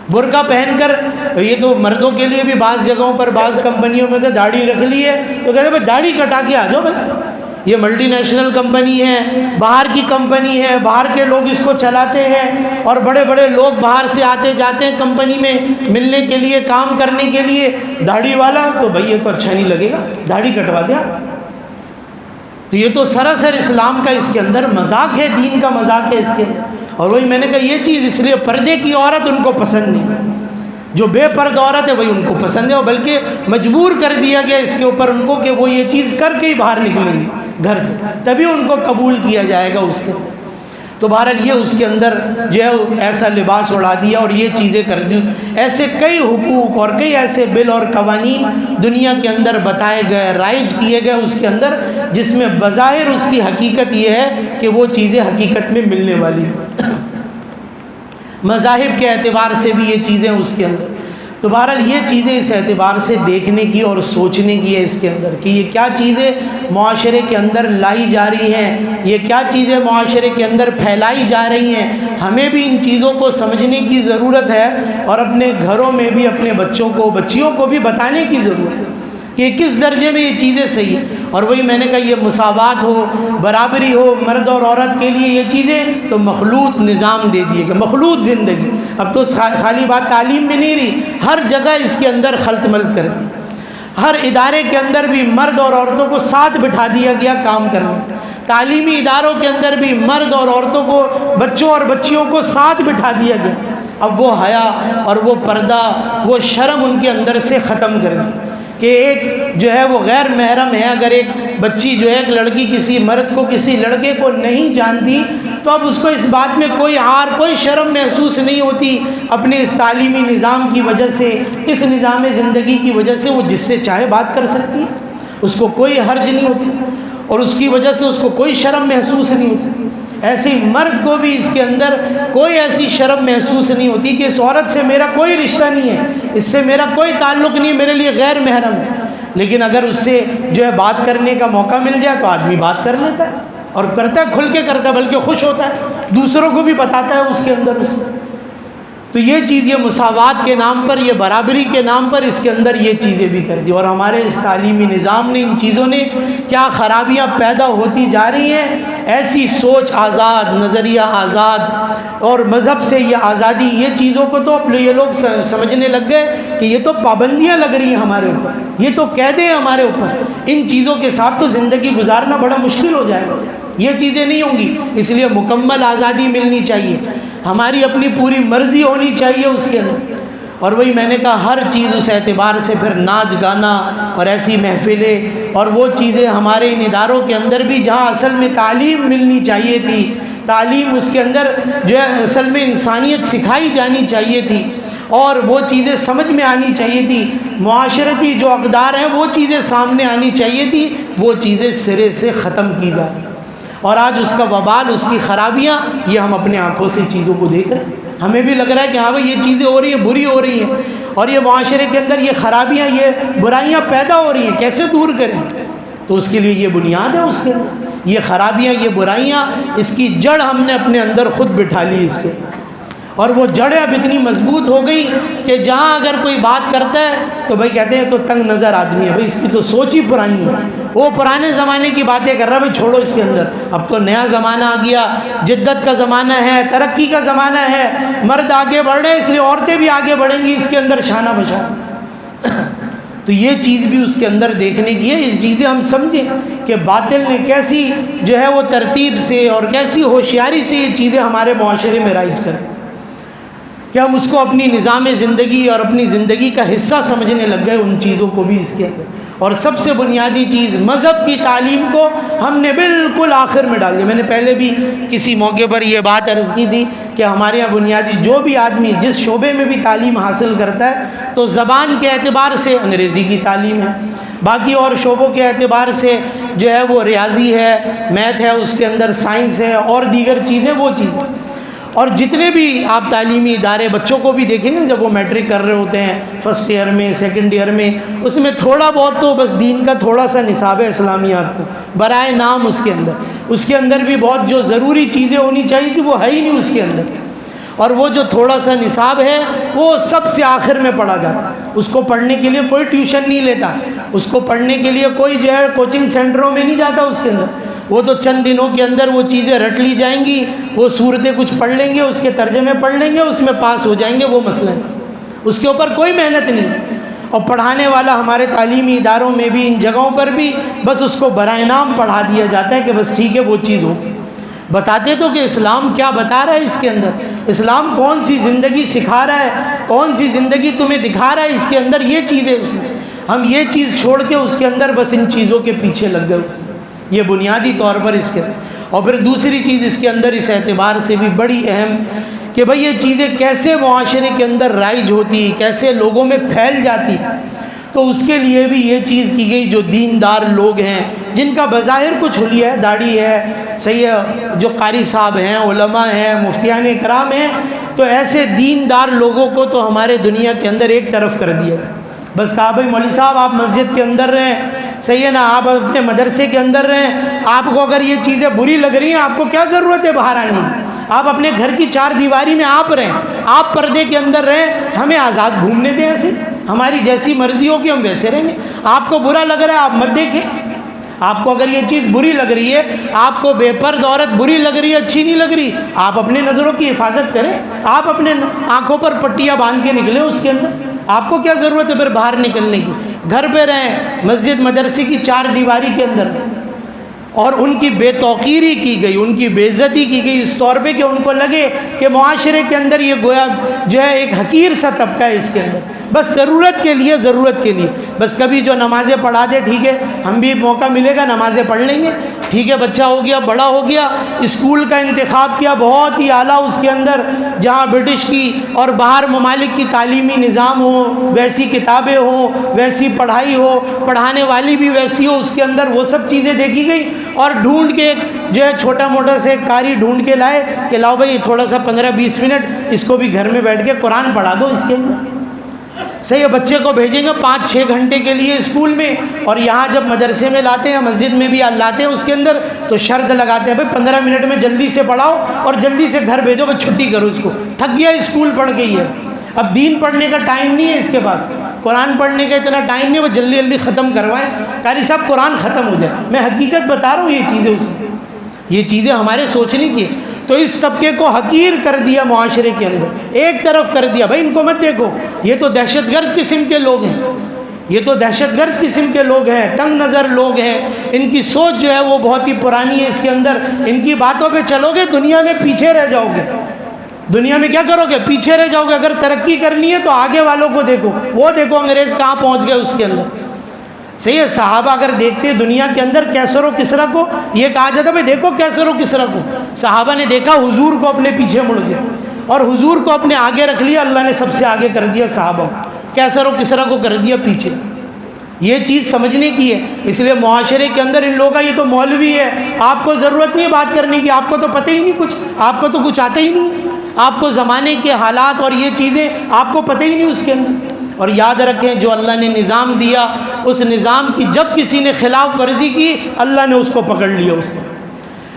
برقع پہن کر، یہ تو مردوں کے لیے بھی بعض جگہوں پر بعض کمپنیوں میں تو داڑھی رکھ لی ہے تو کہتے ہیں بھائی داڑھی کٹا کے آ جاؤ بھائی، یہ ملٹی نیشنل کمپنی ہے، باہر کی کمپنی ہے، باہر کے لوگ اس کو چلاتے ہیں اور بڑے بڑے لوگ باہر سے آتے جاتے ہیں کمپنی میں ملنے کے لیے، کام کرنے کے لیے۔ داڑھی والا تو بھائی یہ تو اچھا نہیں لگے گا، داڑھی کٹوا دیا۔ تو یہ تو سراسر اسلام کا اس کے اندر مذاق ہے، دین کا مذاق ہے اس کے اندر۔ اور وہی میں نے کہا یہ چیز اس لیے پردے کی عورت ان کو پسند نہیں ہے، جو بے پرد عورت ہے وہی ان کو پسند ہے، اور بلکہ مجبور کر دیا گیا اس کے اوپر ان کو کہ وہ یہ چیز کر کے ہی باہر نکلیں گے گھر سے، تبھی ان کو قبول کیا جائے گا اس کے اندر۔ تو بہرحال یہ اس کے اندر جو ہے ایسا لباس اڑا دیا اور یہ چیزیں کر دی۔ ایسے کئی حقوق اور کئی ایسے بل اور قوانین دنیا کے اندر بتائے گئے، رائج کیے گئے اس کے اندر، جس میں بظاہر اس کی حقیقت یہ ہے کہ وہ چیزیں حقیقت میں ملنے والی ہیں۔ مذاہب کے اعتبار سے بھی یہ چیزیں اس کے اندر۔ تو بہرحال یہ چیزیں اس اعتبار سے دیکھنے کی اور سوچنے کی ہے اس کے اندر کہ یہ کیا چیزیں معاشرے کے اندر لائی جا رہی ہیں، یہ کیا چیزیں معاشرے کے اندر پھیلائی جا رہی ہیں۔ ہمیں بھی ان چیزوں کو سمجھنے کی ضرورت ہے اور اپنے گھروں میں بھی اپنے بچوں کو، بچیوں کو بھی بتانے کی ضرورت ہے کہ کس درجے میں یہ چیزیں صحیح ہیں۔ اور وہی میں نے کہا یہ مساوات ہو، برابری ہو مرد اور عورت کے لیے، یہ چیزیں تو مخلوط نظام دے دیے کہ مخلوط زندگی، اب تو خالی بات تعلیم میں نہیں رہی، ہر جگہ اس کے اندر خلط ملط کر دی۔ ہر ادارے کے اندر بھی مرد اور عورتوں کو ساتھ بٹھا دیا گیا کام کرنے، تعلیمی اداروں کے اندر بھی مرد اور عورتوں کو، بچوں اور بچیوں کو ساتھ بٹھا دیا گیا۔ اب وہ حیا اور وہ پردہ، وہ شرم ان کے اندر سے ختم کر دی کہ ایک جو ہے وہ غیر محرم ہے، اگر ایک بچی جو ہے ایک لڑکی کسی مرد کو، کسی لڑکے کو نہیں جانتی تو اب اس کو اس بات میں کوئی عار کوئی شرم محسوس نہیں ہوتی اپنے اس تعلیمی نظام کی وجہ سے، اس نظام زندگی کی وجہ سے وہ جس سے چاہے بات کر سکتی ہے، اس کو کوئی حرج نہیں ہوتی اور اس کی وجہ سے اس کو کوئی شرم محسوس نہیں ہوتی۔ ایسے ہی مرد کو بھی اس کے اندر کوئی ایسی شرم محسوس نہیں ہوتی کہ اس عورت سے میرا کوئی رشتہ نہیں ہے، اس سے میرا کوئی تعلق نہیں، میرے لیے غیر محرم ہے، لیکن اگر اس سے جو ہے بات کرنے کا موقع مل جائے تو آدمی بات کر لیتا ہے اور کرتا ہے، کھل کے کرتا ہے، بلکہ خوش ہوتا ہے، دوسروں کو بھی بتاتا ہے اس کے اندر اس میں۔ تو یہ چیز، یہ مساوات کے نام پر، یہ برابری کے نام پر اس کے اندر یہ چیزیں بھی کر دی، اور ہمارے اس تعلیمی نظام نے، ان چیزوں نے کیا خرابیاں پیدا ہوتی جا رہی ہیں۔ ایسی سوچ آزاد، نظریہ آزاد اور مذہب سے یہ آزادی، یہ چیزوں کو تو اب یہ لوگ سمجھنے لگ گئے کہ یہ تو پابندیاں لگ رہی ہیں ہمارے اوپر، یہ تو قیدیں ہیں ہمارے اوپر، ان چیزوں کے ساتھ تو زندگی گزارنا بڑا مشکل ہو جائے گا، یہ چیزیں نہیں ہوں گی۔ اس لیے مکمل آزادی ملنی چاہیے، ہماری اپنی پوری مرضی ہونی چاہیے اس کے اندر، اور وہی میں نے کہا ہر چیز اس اعتبار سے، پھر ناچ گانا اور ایسی محفلیں اور وہ چیزیں ہمارے ان اداروں کے اندر بھی جہاں اصل میں تعلیم ملنی چاہیے تھی، تعلیم اس کے اندر جو ہے اصل میں انسانیت سکھائی جانی چاہیے تھی اور وہ چیزیں سمجھ میں آنی چاہیے تھی، معاشرتی جو اقدار ہیں وہ چیزیں سامنے آنی چاہیے تھی، وہ چیزیں سرے سے ختم کی جا رہی، اور آج اس کا وبال، اس کی خرابیاں، یہ ہم اپنے آنکھوں سے چیزوں کو دیکھ رہے ہیں، ہمیں بھی لگ رہا ہے کہ ہاں بھائی یہ چیزیں ہو رہی ہیں، بری ہو رہی ہیں، اور یہ معاشرے کے اندر یہ خرابیاں، یہ برائیاں پیدا ہو رہی ہیں، کیسے دور کریں؟ تو اس کے لیے یہ بنیاد ہے، اس کے اندر یہ خرابیاں، یہ برائیاں، اس کی جڑ ہم نے اپنے اندر خود بٹھا لی اس کے، اور وہ جڑیں اب اتنی مضبوط ہو گئی کہ جہاں اگر کوئی بات کرتا ہے تو بھائی کہتے ہیں تو تنگ نظر آدمی ہے، بھائی اس کی تو سوچ ہی پرانی ہے، وہ پرانے زمانے کی باتیں کر رہا ہے، بھائی چھوڑو اس کے اندر، اب تو نیا زمانہ آ گیا، جدت کا زمانہ ہے، ترقی کا زمانہ ہے، مرد آگے بڑھ رہے ہیں اس لیے عورتیں بھی آگے بڑھیں گی اس کے اندر شانہ بشانہ۔ تو یہ چیز بھی اس کے اندر دیکھنے کی ہے، یہ چیزیں ہم سمجھیں کہ باطل نے کیسی جو ہے وہ ترتیب سے اور کیسی ہوشیاری سے یہ چیزیں ہمارے معاشرے میں رائج کریں کہ ہم اس کو اپنی نظام زندگی اور اپنی زندگی کا حصہ سمجھنے لگ گئے، ان چیزوں کو بھی اس کے اندر۔ اور سب سے بنیادی چیز مذہب کی تعلیم کو ہم نے بالکل آخر میں ڈال دیا۔ میں نے پہلے بھی کسی موقع پر یہ بات عرض کی تھی کہ ہمارے یہاں بنیادی جو بھی آدمی جس شعبے میں بھی تعلیم حاصل کرتا ہے تو زبان کے اعتبار سے انگریزی کی تعلیم ہے، باقی اور شعبوں کے اعتبار سے جو ہے وہ ریاضی ہے، میتھ ہے، اس کے اندر سائنس ہے اور دیگر چیزیں، وہ چیزیں۔ اور جتنے بھی آپ تعلیمی ادارے بچوں کو بھی دیکھیں گے جب وہ میٹرک کر رہے ہوتے ہیں، فرسٹ ایئر میں، سیکنڈ ایئر میں، اس میں تھوڑا بہت تو بس دین کا تھوڑا سا نصاب ہے اسلامیات کا برائے نام، اس کے اندر بھی بہت جو ضروری چیزیں ہونی چاہیے تھی وہ ہے ہی نہیں اس کے اندر، اور وہ جو تھوڑا سا نصاب ہے وہ سب سے آخر میں پڑھا جاتا ہے، اس کو پڑھنے کے لیے کوئی ٹیوشن نہیں لیتا، اس کو پڑھنے کے لیے کوئی جو ہے کوچنگ سینٹروں میں نہیں جاتا، اس کے اندر وہ تو چند دنوں کے اندر وہ چیزیں رٹ لی جائیں گی، وہ صورتیں کچھ پڑھ لیں گے، اس کے ترجمے پڑھ لیں گے، اس میں پاس ہو جائیں گے، وہ مسئلہ نہیں، اس کے اوپر کوئی محنت نہیں۔ اور پڑھانے والا ہمارے تعلیمی اداروں میں بھی ان جگہوں پر بھی بس اس کو برائے نام پڑھا دیا جاتا ہے کہ بس ٹھیک ہے وہ چیز ہوگی، بتاتے تو کہ اسلام کیا بتا رہا ہے اس کے اندر، اسلام کون سی زندگی سکھا رہا ہے، کون سی زندگی تمہیں دکھا رہا ہے اس کے اندر، یہ چیزیں اس میں ہم یہ چیز چھوڑ کے اس کے اندر بس ان چیزوں کے پیچھے لگ گئے اس میں، یہ بنیادی طور پر اس کے اندر۔ اور پھر دوسری چیز اس کے اندر اس اعتبار سے بھی بڑی اہم کہ بھئی یہ چیزیں کیسے معاشرے کے اندر رائج ہوتی، کیسے لوگوں میں پھیل جاتی، تو اس کے لیے بھی یہ چیز کی گئی، جو دیندار لوگ ہیں جن کا بظاہر کچھ حلیہ ہے، داڑھی ہے، صحیح ہے، جو قاری صاحب ہیں، علماء ہیں، مفتیان اکرام ہیں، تو ایسے دیندار لوگوں کو تو ہمارے دنیا کے اندر ایک طرف کر دیا گیا، بس کہا بھائی مولوی صاحب آپ مسجد کے اندر رہیں، صحیح ہے نا، آپ اپنے مدرسے کے اندر رہیں، آپ کو اگر یہ چیزیں بری لگ رہی ہیں آپ کو کیا ضرورت ہے باہر آنے کی، آپ اپنے گھر کی چار دیواری میں آپ رہیں، آپ پردے کے اندر رہیں، ہمیں آزاد گھومنے دیں، ایسے ہماری جیسی مرضی ہوگی ہم ویسے رہیں گے، آپ کو برا لگ رہا ہے آپ مت دیکھیں، آپ کو اگر یہ چیز بری لگ رہی ہے، آپ کو بے پرد عورت بری لگ رہی ہے، اچھی نہیں لگ رہی، آپ اپنے نظروں کی حفاظت کریں، آپ اپنے آنکھوں پر پٹیاں باندھ کے نکلیں اس کے اندر، آپ کو کیا ضرورت ہے پھر باہر نکلنے کی، گھر پہ رہیں، مسجد مدرسے کی چار دیواری کے اندر۔ اور ان کی بے توقیری کی گئی، ان کی بے عزتی کی گئی اس طور پہ کہ ان کو لگے کہ معاشرے کے اندر یہ گویا جو ہے ایک حقیر سا طبقہ ہے اس کے اندر، بس ضرورت کے لیے بس کبھی جو نمازیں پڑھا دے ٹھیک ہے، ہم بھی موقع ملے گا نمازیں پڑھ لیں گے، ٹھیک ہے، بچہ ہو گیا بڑا ہو گیا، اسکول کا انتخاب کیا بہت ہی اعلیٰ اس کے اندر، جہاں برٹش کی اور باہر ممالک کی تعلیمی نظام ہو، ویسی کتابیں ہوں، ویسی پڑھائی ہو، پڑھانے والی بھی ویسی ہو، اس کے اندر وہ سب چیزیں دیکھی گئی، اور ڈھونڈ کے جو ہے چھوٹا موٹا سے قاری ڈھونڈ کے لائے کہ لاؤ بھائی تھوڑا سا 15-20 منٹ اس کو بھی گھر میں بیٹھ کے قرآن پڑھا دو اس کے اندر، صحیح ہے، بچے کو بھیجیں گے 5-6 گھنٹے کے لیے اسکول میں، اور یہاں جب مدرسے میں لاتے ہیں مسجد میں بھی لاتے ہیں اس کے اندر تو شرط لگاتے ہیں بھائی 15 منٹ میں جلدی سے پڑھاؤ اور جلدی سے گھر بھیجو، بھائی چھٹی کرو، اس کو تھک گیا اسکول پڑھ کے، یہ اب دین پڑھنے کا ٹائم نہیں ہے اس کے پاس، قرآن پڑھنے کا اتنا ٹائم نہیں ہے، وہ جلدی جلدی ختم کروائیں، قاری صاحب قرآن ختم ہو جائے، میں حقیقت بتا رہا ہوں، یہ چیزیں ہمارے سوچنے کی ہیں۔ تو اس طبقے کو حقیر کر دیا معاشرے کے اندر، ایک طرف کر دیا، بھائی ان کو مت دیکھو، یہ تو دہشت گرد قسم کے لوگ ہیں، یہ تو دہشت گرد قسم کے لوگ ہیں، تنگ نظر لوگ ہیں، ان کی سوچ جو ہے وہ بہت ہی پرانی ہے، اس کے اندر ان کی باتوں پہ چلو گے دنیا میں پیچھے رہ جاؤ گے، دنیا میں کیا کرو گے، پیچھے رہ جاؤ گے، اگر ترقی کرنی ہے تو آگے والوں کو دیکھو، وہ دیکھو انگریز کہاں پہنچ گئے اس کے اندر، صحیح ہے، صحابہ اگر دیکھتے دنیا کے اندر کیسر و کسریٰ کو، یہ کہا جاتا بھائی دیکھو کیسر و کسریٰ کو، صحابہ نے دیکھا حضور کو اپنے پیچھے مڑ گئے اور حضور کو اپنے آگے رکھ لیا، اللہ نے سب سے آگے کر دیا صحابہ، کیسر و کسریٰ کو کر دیا پیچھے، یہ چیز سمجھنے کی ہے۔ اس لیے معاشرے کے اندر ان لوگوں کا یہ تو مولوی ہے، آپ کو ضرورت نہیں ہے بات کرنے کی، آپ کو تو پتہ ہی نہیں کچھ، آپ کو تو کچھ آتا ہی نہیں، آپ کو زمانے کے حالات اور یہ چیزیں آپ کو پتہ ہی نہیں اس کے اندر۔ اور یاد رکھیں جو اللہ نے نظام دیا اس نظام کی جب کسی نے خلاف ورزی کی اللہ نے اس کو پکڑ لیا، اس کو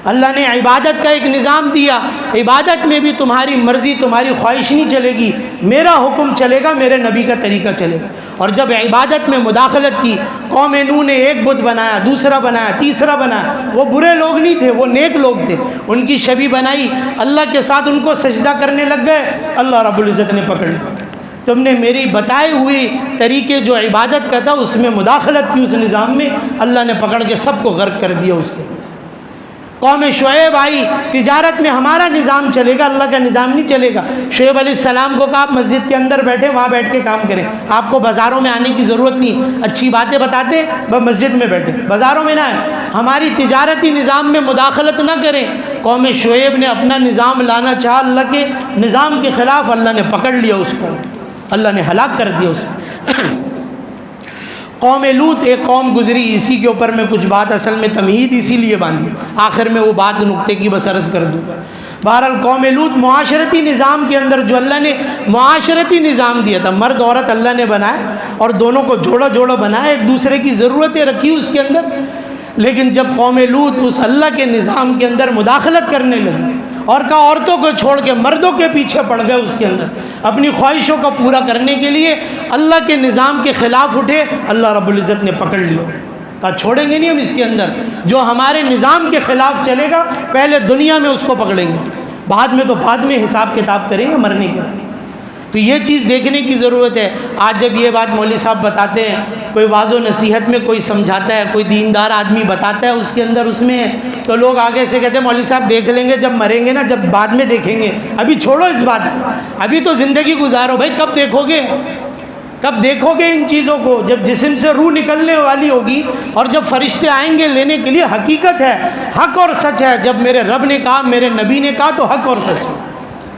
اللہ نے عبادت کا ایک نظام دیا، عبادت میں بھی تمہاری مرضی تمہاری خواہش نہیں چلے گی، میرا حکم چلے گا، میرے نبی کا طریقہ چلے گا۔ اور جب عبادت میں مداخلت کی، قوم نوح نے ایک بت بنایا، دوسرا بنایا، تیسرا بنایا، وہ برے لوگ نہیں تھے، وہ نیک لوگ تھے، ان کی شبیہ بنائی، اللہ کے ساتھ ان کو سجدہ کرنے لگ گئے، اللہ رب العزت نے پکڑ لیا، تم نے میری بتائے ہوئی طریقے جو عبادت کا تھا اس میں مداخلت کی، اس نظام میں اللہ نے پکڑ کے سب کو غرق کر دیا اس کے۔ قوم شعیب آئی، تجارت میں ہمارا نظام چلے گا، اللہ کا نظام نہیں چلے گا، شعیب علیہ السلام کو کہا آپ مسجد کے اندر بیٹھے، وہاں بیٹھ کے کام کریں، آپ کو بازاروں میں آنے کی ضرورت نہیں، اچھی باتیں بتاتے بس مسجد میں بیٹھے، بازاروں میں نہ آئیں، ہماری تجارتی نظام میں مداخلت نہ کریں۔ قوم شعیب نے اپنا نظام لانا چاہا، اللہ کے نظام کے خلاف، اللہ نے پکڑ لیا اس کو، اللہ نے ہلاک کر دیا اس کو۔ قوم لوط ایک قوم گزری، اسی کے اوپر میں کچھ بات اصل میں تمہید اسی لیے باندھی، آخر میں وہ بات نقطے کی بس عرض کر دوں گا۔ بہرحال قوم لوط معاشرتی نظام کے اندر جو اللہ نے معاشرتی نظام دیا تھا، مرد عورت اللہ نے بنایا اور دونوں کو جوڑا جوڑا بنایا، ایک دوسرے کی ضرورتیں رکھی اس کے اندر، لیکن جب قوم لوط اس اللہ کے نظام کے اندر مداخلت کرنے لگی اور کہا عورتوں کو چھوڑ کے مردوں کے پیچھے پڑ گئے اس کے اندر، اپنی خواہشوں کو پورا کرنے کے لیے اللہ کے نظام کے خلاف اٹھے، اللہ رب العزت نے پکڑ لیا، کہا چھوڑیں گے نہیں ہم اس کے اندر، جو ہمارے نظام کے خلاف چلے گا پہلے دنیا میں اس کو پکڑیں گے، بعد میں تو بعد میں حساب کتاب کریں گے مرنے کے بعد۔ تو یہ چیز دیکھنے کی ضرورت ہے۔ آج جب یہ بات مولوی صاحب بتاتے ہیں، کوئی واعظ و نصیحت میں کوئی سمجھاتا ہے، کوئی دیندار آدمی بتاتا ہے اس کے اندر اس میں، تو لوگ آگے سے کہتے ہیں مولوی صاحب دیکھ لیں گے جب مریں گے نا، جب بعد میں دیکھیں گے، ابھی چھوڑو اس بات کو، ابھی تو زندگی گزارو بھائی، کب دیکھو گے، کب دیکھو گے ان چیزوں کو، جب جسم سے روح نکلنے والی ہوگی اور جب فرشتے آئیں گے لینے کے لیے۔ حقیقت ہے، حق اور سچ ہے، جب میرے رب نے کہا، میرے نبی نے کہا تو حق اور سچ ہے،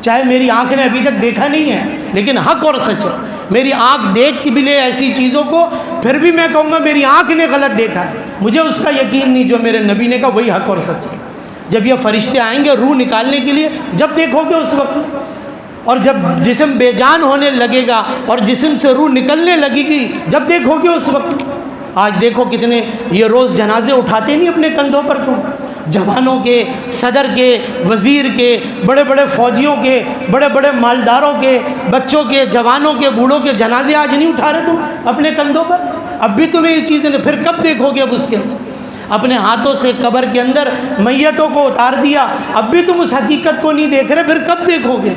چاہے میری آنکھ نے ابھی تک دیکھا نہیں ہے لیکن حق اور سچ ہے۔ میری آنکھ دیکھ کے بھی لے ایسی چیزوں کو، پھر بھی میں کہوں گا میری آنکھ نے غلط دیکھا ہے، مجھے اس کا یقین نہیں، جو میرے نبی نے کہا وہی حق اور سچ ہے۔ جب یہ فرشتے آئیں گے روح نکالنے کے لیے، جب دیکھو گے اس وقت، اور جب جسم بے جان ہونے لگے گا اور جسم سے روح نکلنے لگے گی، جب دیکھو گے اس وقت۔ آج دیکھو کتنے یہ روز جنازے اٹھاتے نہیں اپنے کندھوں پر، تو جوانوں کے، صدر کے، وزیر کے، بڑے بڑے فوجیوں کے، بڑے بڑے مالداروں کے، بچوں کے، جوانوں کے، بوڑھوں کے جنازے آج نہیں اٹھا رہے تم اپنے کندھوں پر؟ اب بھی تمہیں یہ چیزیں، پھر کب دیکھو گے اب اس کے اندر؟ اپنے ہاتھوں سے قبر کے اندر میتوں کو اتار دیا، اب بھی تم اس حقیقت کو نہیں دیکھ رہے، پھر کب دیکھو گے؟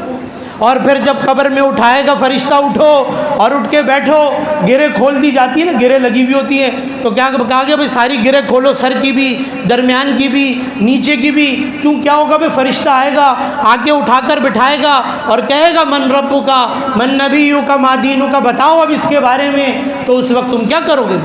اور پھر جب قبر میں اٹھائے گا فرشتہ اٹھو اور اٹھ کے بیٹھو، گرے کھول دی جاتی ہے نا، گرے لگی ہوئی ہوتی ہیں، تو کیا کہا گیا بھائی ساری گرے کھولو، سر کی بھی، درمیان کی بھی، نیچے کی بھی، کیوں کیا ہوگا بھائی فرشتہ آئے گا، آ کے اٹھا کر بٹھائے گا اور کہے گا من ربو کا من نبیو کا ما دینو کا، بتاؤ اب اس کے بارے میں، تو اس وقت تم کیا کرو گے؟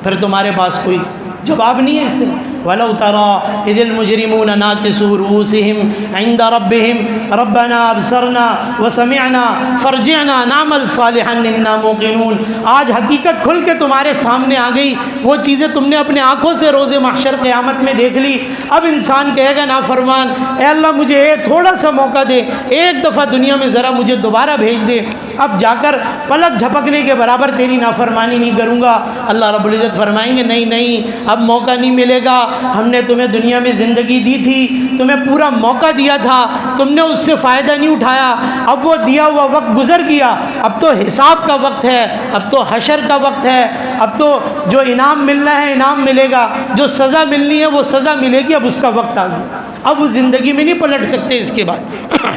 پھر تمہارے پاس کوئی جواب نہیں ہے اس کا۔ وَلَوْ تَرَىٰ إِذِ الْمُجْرِمُونَ نَاكِسُو رُءُوسِهِمْ عِندَ رَبِّهِمْ رَبَّنَا أَبْصَرْنَا وَسَمِعْنَا فَارْجِعْنَا نَعْمَلْ صَالِحًا إِنَّا مُوقِنُونَ۔ آج حقیقت کھل کے تمہارے سامنے آ گئی، وہ چیزیں تم نے اپنے آنکھوں سے روز محشر قیامت میں دیکھ لی۔ اب انسان کہے گا نافرمان، اے اللہ مجھے تھوڑا سا موقع دے، ایک دفعہ دنیا میں ذرا مجھے دوبارہ بھیج دے، اب جا کر پلک جھپکنے کے برابر تیری نافرمانی نہیں کروں گا۔ اللہ رب العزت فرمائیں گے نہیں نہیں، اب موقع نہیں ملے گا، ہم نے تمہیں دنیا میں زندگی دی تھی، تمہیں پورا موقع دیا تھا، تم نے اس سے فائدہ نہیں اٹھایا، اب وہ دیا ہوا وقت گزر گیا، اب تو حساب کا وقت ہے، اب تو حشر کا وقت ہے، اب تو جو انعام ملنا ہے انعام ملے گا، جو سزا ملنی ہے وہ سزا ملے گی، اب اس کا وقت آ گیا، اب اس زندگی میں نہیں پلٹ سکتے اس کے بعد۔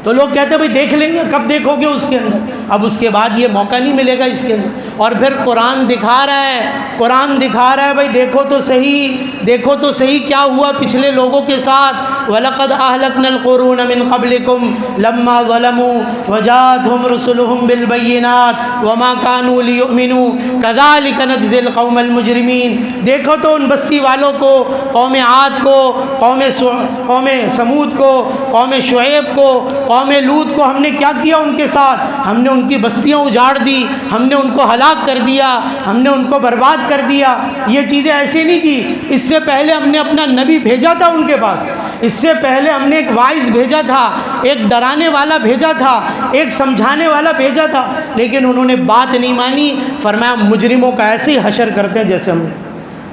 تو لوگ کہتے ہیں بھائی دیکھ لیں گے، کب دیکھو گے اس کے اندر، اب اس کے بعد یہ موقع نہیں ملے گا اس کے اندر۔ اور پھر قرآن دکھا رہا ہے، قرآن دکھا رہا ہے بھائی دیکھو تو صحیح، دیکھو تو صحیح کیا ہوا پچھلے لوگوں کے ساتھ۔ وَلَقَدْ أَهْلَكْنَا الْقُرُونَ مِنْ قَبْلِكُمْ لَمَّا ظَلَمُوا وَجَاءَتْهُمْ رُسُلُهُم بِالْبَيِّنَاتِ وَمَا كَانُوا لِيُؤْمِنُوا كَذَلِكَ نَجْزِي الْقَوْمَ الْمُجْرِمِينَ۔ دیکھو تو ان بستی والوں کو، قوم عاد کو، قوم سمود کو، قوم شعیب کو، قوم لوط کو ہم نے کیا کیا ان کے ساتھ، ہم نے ان کی بستیاں اجاڑ دی، ہم نے ان کو ہلاک کر دیا، ہم نے ان کو برباد کر دیا۔ یہ چیزیں ایسے نہیں کی، اس سے پہلے ہم نے اپنا نبی بھیجا تھا ان کے پاس، اس سے پہلے ہم نے ایک واعظ بھیجا تھا، ایک ڈرانے والا بھیجا تھا، ایک سمجھانے والا بھیجا تھا، لیکن انہوں نے بات نہیں مانی۔ فرمایا مجرموں کا ایسے ہی حشر کرتے ہیں جیسے ہم نے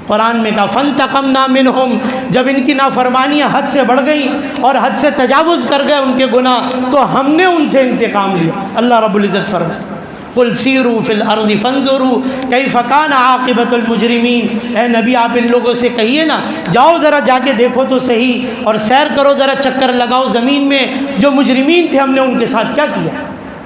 قرآن میں کہا فَانْتَقَمْنَا مِنْهُمْ، جب ان کی نافرمانیاں حد سے بڑھ گئیں اور حد سے تجاوز کر گئے ان کے گناہ، تو ہم نے ان سے انتقام لیا۔ اللہ رب العزت فرمائے قُلْ سِیرُوا فِی الْأَرْضِ فَانْظُرُوا کَیْفَ کَانَ عَاقِبَةُ الْمُجْرِمِینَ۔ اے نبی آپ ان لوگوں سے کہیے نا، جاؤ ذرا جا کے دیکھو تو صحیح، اور سیر کرو ذرا، چکر لگاؤ زمین میں، جو مجرمین تھے ہم نے ان کے ساتھ کیا کیا،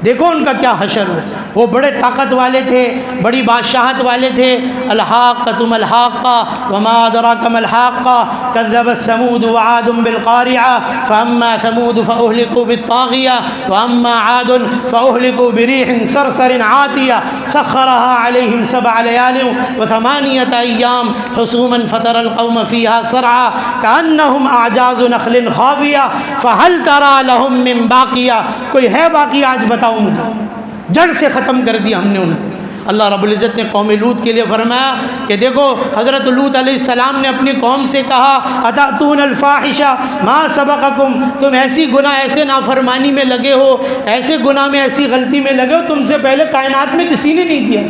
دیکھو ان کا کیا حشر ہوا۔ وہ بڑے طاقت والے تھے، بڑی بادشاہت والے تھے۔ الحاقۃ ما الحاقۃ وما ادراک ما الحاقۃ کذبت ثمود وعاد بالقارعۃ فاما ثمود فاهلكوا بالطاغیۃ واما عاد فاهلكوا بريح صرصر عاتیہ سخرها عليهم 7 ليال و8 ایام حسوما فترى القوم فيها صرعا كأنهم اعجاز نخل خاویہ فهل ترى لهم من باقیہ۔ کوئی ہے باقی؟ آج بتاؤ مجھے، جڑ سے ختم کر دیا ہم نے ان کو۔ اللہ رب العزت نے قوم لوط کے لیے فرمایا کہ دیکھو حضرت لوط علیہ السلام نے اپنی قوم سے کہا اتأتون الفاحشہ ما سبقکم، تم ایسی گناہ، ایسے نافرمانی میں لگے ہو، ایسے گناہ میں، ایسی غلطی میں لگے ہو، تم سے پہلے کائنات میں کسی نے نہیں کیا،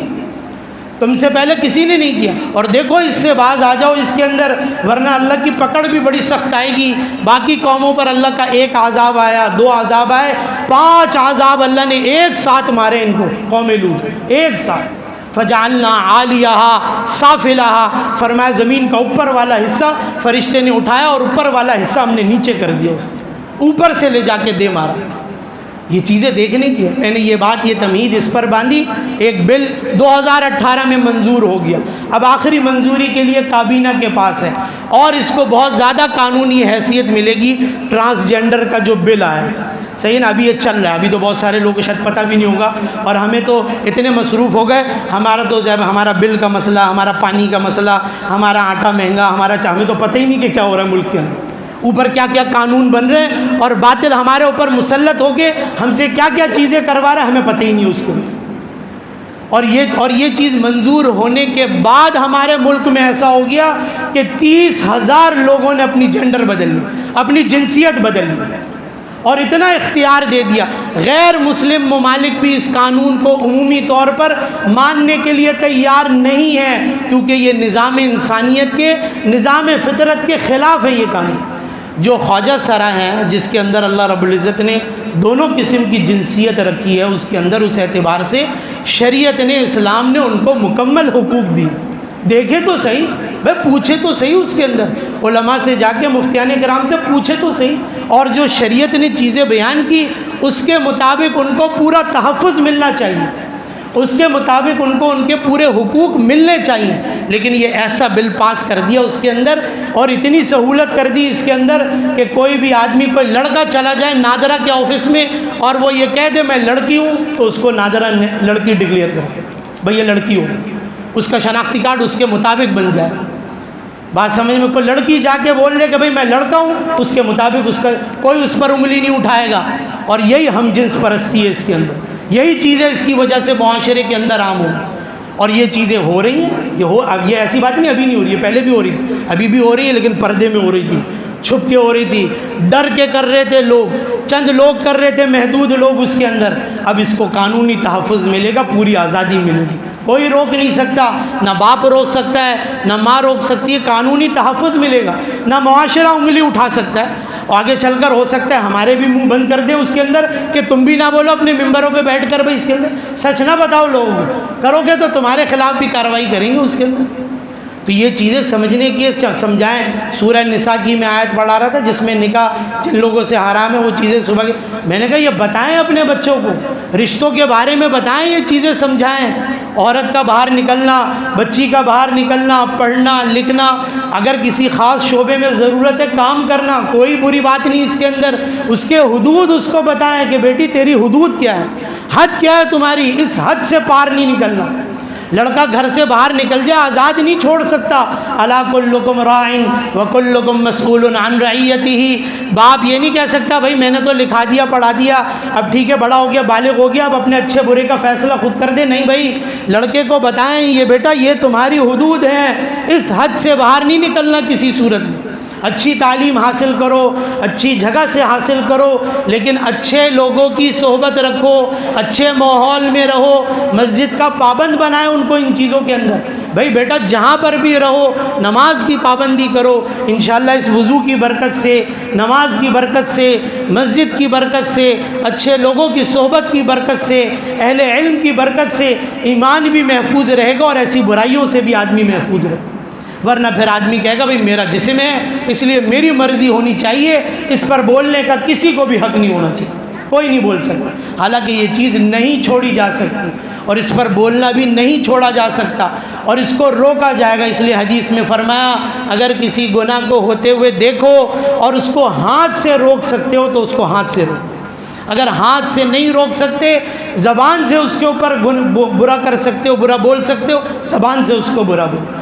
تم سے پہلے کسی نے نہیں کیا، اور دیکھو اس سے باز آ جاؤ اس کے اندر، ورنہ اللہ کی پکڑ بھی بڑی سخت آئے گی۔ باقی قوموں پر اللہ کا ایک عذاب آیا، 2 عذاب آئے، 5 عذاب اللہ نے ایک ساتھ مارے ان کو، قوم لوط ایک ساتھ۔ فجعلنا عالیہا سافلہا، فرمایا زمین کا اوپر والا حصہ فرشتے نے اٹھایا اور اوپر والا حصہ ہم نے نیچے کر دیا، اس نے اوپر سے لے جا کے دے مارا۔ یہ چیزیں دیکھنے کی ہے، میں نے یہ بات، یہ تمہید اس پر باندھی۔ ایک بل 2018 میں منظور ہو گیا، اب آخری منظوری کے لیے کابینہ کے پاس ہے، اور اس کو بہت زیادہ قانونی حیثیت ملے گی۔ ٹرانسجینڈر کا جو بل آیا ہے، صحیح نا، ابھی یہ چل رہا ہے، ابھی تو بہت سارے لوگوں کو شاید پتہ بھی نہیں ہوگا، اور ہمیں تو اتنے مصروف ہو گئے، ہمارا تو جب ہمارا بل کا مسئلہ، ہمارا پانی کا مسئلہ، ہمارا آٹا مہنگا، ہمارا ہمیں تو پتہ ہی نہیں کہ کیا ہو رہا ہے ملک کے اندر، اوپر کیا کیا قانون بن رہے ہیں، اور باطل ہمارے اوپر مسلط ہو کے ہم سے کیا کیا چیزیں کروا رہا ہے، ہمیں پتہ ہی نہیں اس کے لیے۔ اور یہ چیز منظور ہونے کے بعد ہمارے ملک میں ایسا ہو گیا کہ 30,000 لوگوں نے اپنی جینڈر بدل لی، اپنی جنسیت بدل لی، اور اتنا اختیار دے دیا۔ غیر مسلم ممالک بھی اس قانون کو عمومی طور پر ماننے کے لیے تیار نہیں ہے، کیونکہ یہ نظام انسانیت کے، نظام فطرت کے خلاف ہے یہ قانون۔ جو خواجہ سرا ہیں، جس کے اندر اللہ رب العزت نے دونوں قسم کی جنسیت رکھی ہے، اس کے اندر اس اعتبار سے شریعت نے، اسلام نے ان کو مکمل حقوق دی۔ دیکھے تو صحیح بھائی، پوچھے تو صحیح، اس کے اندر علماء سے جا کے، مفتیان کرام سے پوچھے تو صحیح، اور جو شریعت نے چیزیں بیان کی اس کے مطابق ان کو پورا تحفظ ملنا چاہیے، اس کے مطابق ان کو ان کے پورے حقوق ملنے چاہیے، لیکن یہ ایسا بل پاس کر دیا اس کے اندر، اور اتنی سہولت کر دی اس کے اندر کہ کوئی بھی آدمی، کوئی لڑکا چلا جائے نادرہ کے آفس میں اور وہ یہ کہہ دے میں لڑکی ہوں، تو اس کو نادرہ لڑکی ڈکلیئر کر دے، بھئی یہ لڑکی ہوگی، اس کا شناختی کارڈ اس کے مطابق بن جائے۔ بات سمجھ میں، کوئی لڑکی جا کے بول دے کہ بھئی میں لڑکا ہوں، اس کے مطابق اس کا کوئی اس پر انگلی نہیں اٹھائے گا، اور یہی ہم جنس پرستی ہے اس کے اندر، یہی چیزیں اس کی وجہ سے معاشرے کے اندر عام ہوگی، اور یہ چیزیں ہو رہی ہیں، اب یہ ایسی بات نہیں ابھی نہیں ہو رہی ہے، پہلے بھی ہو رہی تھی، ابھی بھی ہو رہی ہے، لیکن پردے میں ہو رہی تھی، چھپ کے ہو رہی تھی، ڈر کے کر رہے تھے لوگ، چند لوگ کر رہے تھے، محدود لوگ اس کے اندر۔ اب اس کو قانونی تحفظ ملے گا، پوری آزادی ملے گی، کوئی روک نہیں سکتا، نہ باپ روک سکتا ہے، نہ ماں روک سکتی ہے، قانونی تحفظ ملے گا، نہ معاشرہ انگلی اٹھا سکتا ہے، اور آگے چل کر ہو سکتا ہے ہمارے بھی منہ بند کر دیں اس کے اندر کہ تم بھی نہ بولو اپنے ممبروں پہ بیٹھ کر، بھائی اس کے اندر سچ نہ بتاؤ، لوگ کرو گے تو تمہارے خلاف بھی کارروائی کریں گے اس کے اندر۔ تو یہ چیزیں سمجھنے کی سمجھائیں۔ سورہ نساء کی میں آیت پڑھا رہا تھا جس میں نکاح جن لوگوں سے حرام ہے وہ چیزیں صبح کے، میں نے کہا یہ بتائیں اپنے بچوں کو، رشتوں کے بارے میں بتائیں، یہ چیزیں سمجھائیں۔ عورت کا باہر نکلنا، بچی کا باہر نکلنا، پڑھنا لکھنا، اگر کسی خاص شعبے میں ضرورت ہے کام کرنا، کوئی بری بات نہیں اس کے اندر، اس کے حدود اس کو بتائیں کہ بیٹی تیری حدود کیا ہے، حد کیا ہے تمہاری، اس حد سے پار نہیں نکلنا۔ لڑکا گھر سے باہر نکل جائے آزاد نہیں چھوڑ سکتا۔ الا کلکم راع وکلکم مسئول عن رعیتہ، باپ یہ نہیں کہہ سکتا بھائی میں نے تو لکھا دیا پڑھا دیا، اب ٹھیک ہے بڑا ہو گیا بالغ ہو گیا اب اپنے اچھے برے کا فیصلہ خود کر دے، نہیں بھائی، لڑکے کو بتائیں یہ بیٹا یہ تمہاری حدود ہیں، اس حد سے باہر نہیں نکلنا کسی صورت میں۔ اچھی تعلیم حاصل کرو، اچھی جگہ سے حاصل کرو، لیکن اچھے لوگوں کی صحبت رکھو، اچھے ماحول میں رہو، مسجد کا پابند بنائیں ان کو ان چیزوں کے اندر۔ بھائی بیٹا جہاں پر بھی رہو نماز کی پابندی کرو، انشاءاللہ اس وضو کی برکت سے، نماز کی برکت سے، مسجد کی برکت سے، اچھے لوگوں کی صحبت کی برکت سے، اہل علم کی برکت سے ایمان بھی محفوظ رہے گا، اور ایسی برائیوں سے بھی آدمی محفوظ رہے گا۔ ورنہ پھر آدمی کہے گا بھئی میرا جسم ہے اس لیے میری مرضی ہونی چاہیے، اس پر بولنے کا کسی کو بھی حق نہیں ہونا چاہیے، کوئی نہیں بول سکتا، حالانکہ یہ چیز نہیں چھوڑی جا سکتی، اور اس پر بولنا بھی نہیں چھوڑا جا سکتا، اور اس کو روکا جائے گا۔ اس لیے حدیث میں فرمایا اگر کسی گناہ کو ہوتے ہوئے دیکھو اور اس کو ہاتھ سے روک سکتے ہو تو اس کو ہاتھ سے روکو، اگر ہاتھ سے نہیں روک سکتے زبان سے اس کے اوپر برا کر سکتے ہو، برا بول سکتے ہو، زبان سے اس کو برا بولو۔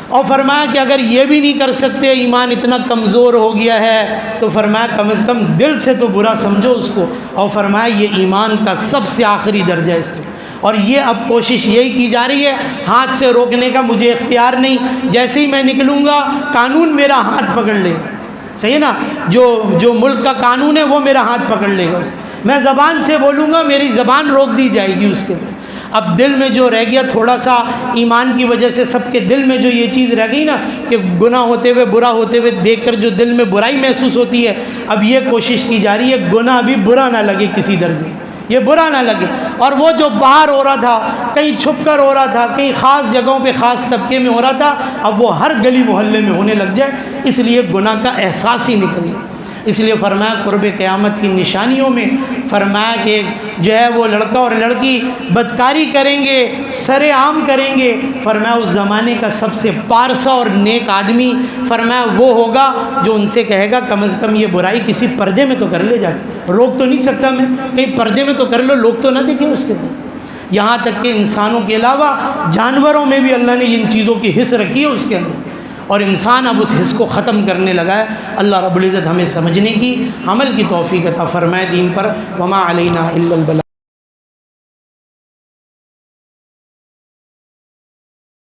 اور فرمایا کہ اگر یہ بھی نہیں کر سکتے، ایمان اتنا کمزور ہو گیا ہے، تو فرمایا کم از کم دل سے تو برا سمجھو اس کو، اور فرمایا یہ ایمان کا سب سے آخری درجہ ہے اس کا۔ اور یہ اب کوشش یہی کی جا رہی ہے ہاتھ سے روکنے کا، مجھے اختیار نہیں، جیسے ہی میں نکلوں گا قانون میرا ہاتھ پکڑ لے گا، صحیح نا، جو ملک کا قانون ہے وہ میرا ہاتھ پکڑ لے گا، میں زبان سے بولوں گا میری زبان روک دی جائے گی اس کے اندر۔ اب دل میں جو رہ گیا تھوڑا سا ایمان کی وجہ سے، سب کے دل میں جو یہ چیز رہ گئی نا کہ گناہ ہوتے ہوئے برا ہوتے ہوئے دیکھ کر جو دل میں برائی محسوس ہوتی ہے، اب یہ کوشش کی جا رہی ہے گناہ بھی برا نہ لگے کسی درجے، یہ برا نہ لگے، اور وہ جو باہر ہو رہا تھا، کہیں چھپ کر ہو رہا تھا، کہیں خاص جگہوں پہ خاص طبقے میں ہو رہا تھا، اب وہ ہر گلی محلے میں ہونے لگ جائے، اس لیے گناہ کا احساس ہی نکل جائے۔ اس لیے فرمایا قرب قیامت کی نشانیوں میں فرمایا کہ جو ہے وہ لڑکا اور لڑکی بدکاری کریں گے، سر عام کریں گے، فرمایا اس زمانے کا سب سے پارسا اور نیک آدمی فرمایا وہ ہوگا جو ان سے کہے گا کم از کم یہ برائی کسی پردے میں تو کر لے، جا کے روک تو نہیں سکتا میں، کہیں پردے میں تو کر لو، لوگ تو نہ دیکھیں اس کے اندر۔ یہاں تک کہ انسانوں کے علاوہ جانوروں میں بھی اللہ نے ان چیزوں کی حص رکھی ہے اس کے اندر، اور انسان اب اس حص کو ختم کرنے لگا ہے۔ اللہ رب العزت ہمیں سمجھنے کی، عمل کی توفیق عطا فرمائے دین پر۔ وما علینا الا البلاغ۔